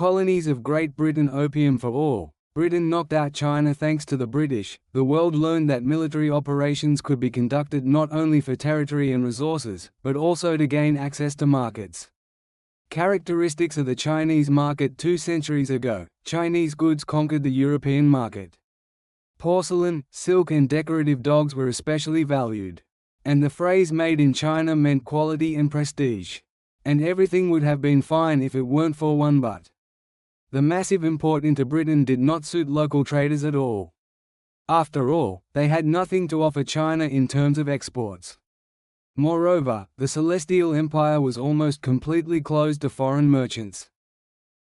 colonies of Great Britain. Opium for all. Britain knocked out China thanks to the British. The world learned that military operations could be conducted not only for territory and resources, but also to gain access to markets. Characteristics of the Chinese market. 2 centuries ago, Chinese goods conquered the European market. Porcelain, silk and decorative dogs were especially valued. And the phrase "made in China" meant quality and prestige. And everything would have been fine if it weren't for one but. The massive import into Britain did not suit local traders at all. After all, they had nothing to offer China in terms of exports. Moreover, the Celestial Empire was almost completely closed to foreign merchants.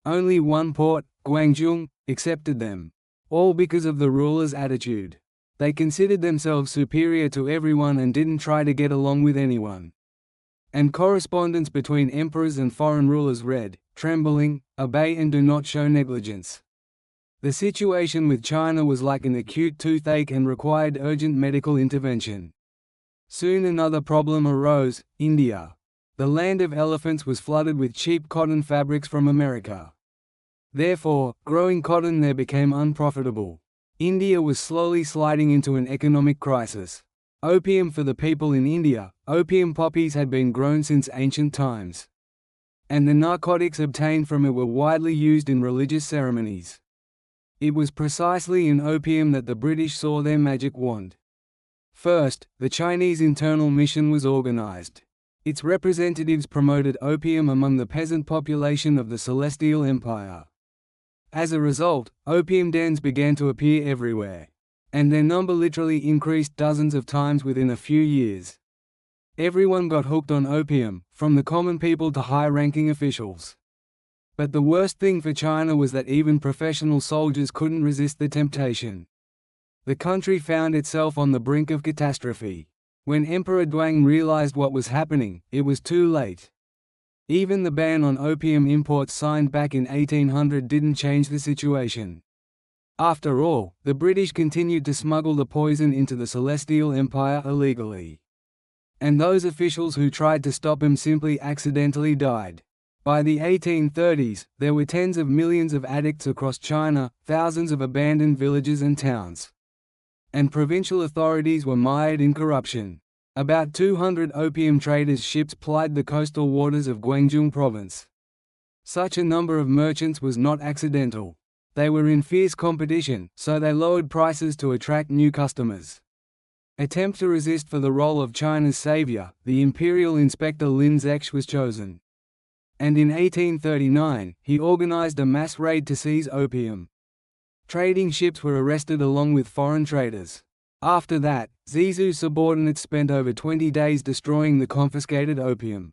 Only one port, Guangzhou, accepted them. All because of the rulers' attitude. They considered themselves superior to everyone and didn't try to get along with anyone. And correspondence between emperors and foreign rulers read, "Trembling, obey and do not show negligence." The situation with China was like an acute toothache and required urgent medical intervention. Soon another problem arose: India. The land of elephants was flooded with cheap cotton fabrics from America. Therefore, growing cotton there became unprofitable. India was slowly sliding into an economic crisis. Opium for the people in India. Opium poppies had been grown since ancient times. And the narcotics obtained from it were widely used in religious ceremonies. It was precisely in opium that the British saw their magic wand. First, the Chinese internal mission was organized. Its representatives promoted opium among the peasant population of the Celestial Empire. As a result, opium dens began to appear everywhere. And their number literally increased dozens of times within a few years. Everyone got hooked on opium, from the common people to high-ranking officials. But the worst thing for China was that even professional soldiers couldn't resist the temptation. The country found itself on the brink of catastrophe. When Emperor Duang realized what was happening, it was too late. Even the ban on opium imports signed back in 1800 didn't change the situation. After all, the British continued to smuggle the poison into the Celestial Empire illegally. And those officials who tried to stop him simply accidentally died. By the 1830s, there were tens of millions of addicts across China, thousands of abandoned villages and towns. And provincial authorities were mired in corruption. About 200 opium traders' ships plied the coastal waters of Guangzhou province. Such a number of merchants was not accidental. They were in fierce competition, so they lowered prices to attract new customers. Attempt to resist for the role of China's savior, the imperial inspector Lin Zexu was chosen. And in 1839, he organized a mass raid to seize opium. Trading ships were arrested along with foreign traders. After that, Zexu's subordinates spent over 20 days destroying the confiscated opium.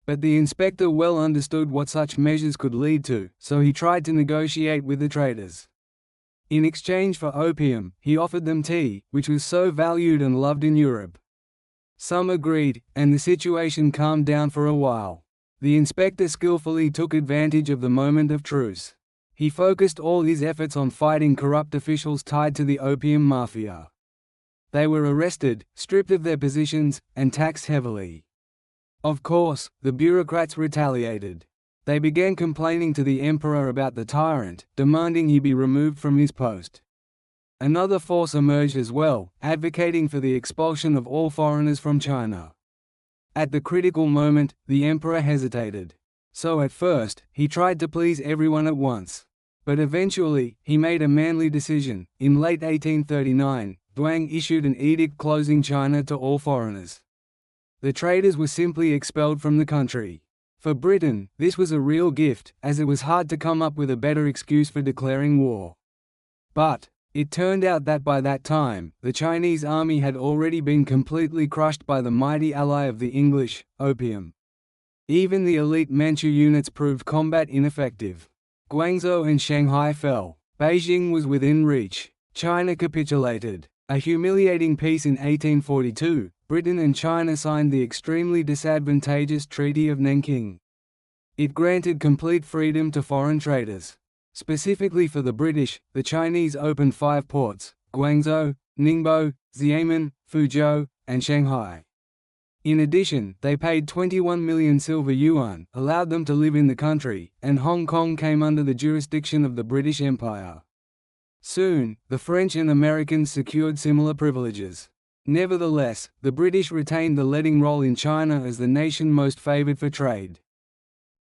But the inspector well understood what such measures could lead to, so he tried to negotiate with the traders. In exchange for opium, he offered them tea, which was so valued and loved in Europe. Some agreed, and the situation calmed down for a while. The inspector skillfully took advantage of the moment of truce. He focused all his efforts on fighting corrupt officials tied to the opium mafia. They were arrested, stripped of their positions, and taxed heavily. Of course, the bureaucrats retaliated. They began complaining to the emperor about the tyrant, demanding he be removed from his post. Another force emerged as well, advocating for the expulsion of all foreigners from China. At the critical moment, the emperor hesitated. So at first, he tried to please everyone at once. But eventually, he made a manly decision. In late 1839, Duang issued an edict closing China to all foreigners. The traders were simply expelled from the country. For Britain, this was a real gift, as it was hard to come up with a better excuse for declaring war. But it turned out that by that time, the Chinese army had already been completely crushed by the mighty ally of the English, opium. Even the elite Manchu units proved combat ineffective. Guangzhou and Shanghai fell. Beijing was within reach. China capitulated. A humiliating peace in 1842, Britain and China signed the extremely disadvantageous Treaty of Nanking. It granted complete freedom to foreign traders. Specifically for the British, the Chinese opened 5 ports: Guangzhou, Ningbo, Xiamen, Fuzhou, and Shanghai. In addition, they paid 21 million silver yuan, allowed them to live in the country, and Hong Kong came under the jurisdiction of the British Empire. Soon, the French and Americans secured similar privileges. Nevertheless, the British retained the leading role in China as the nation most favoured for trade.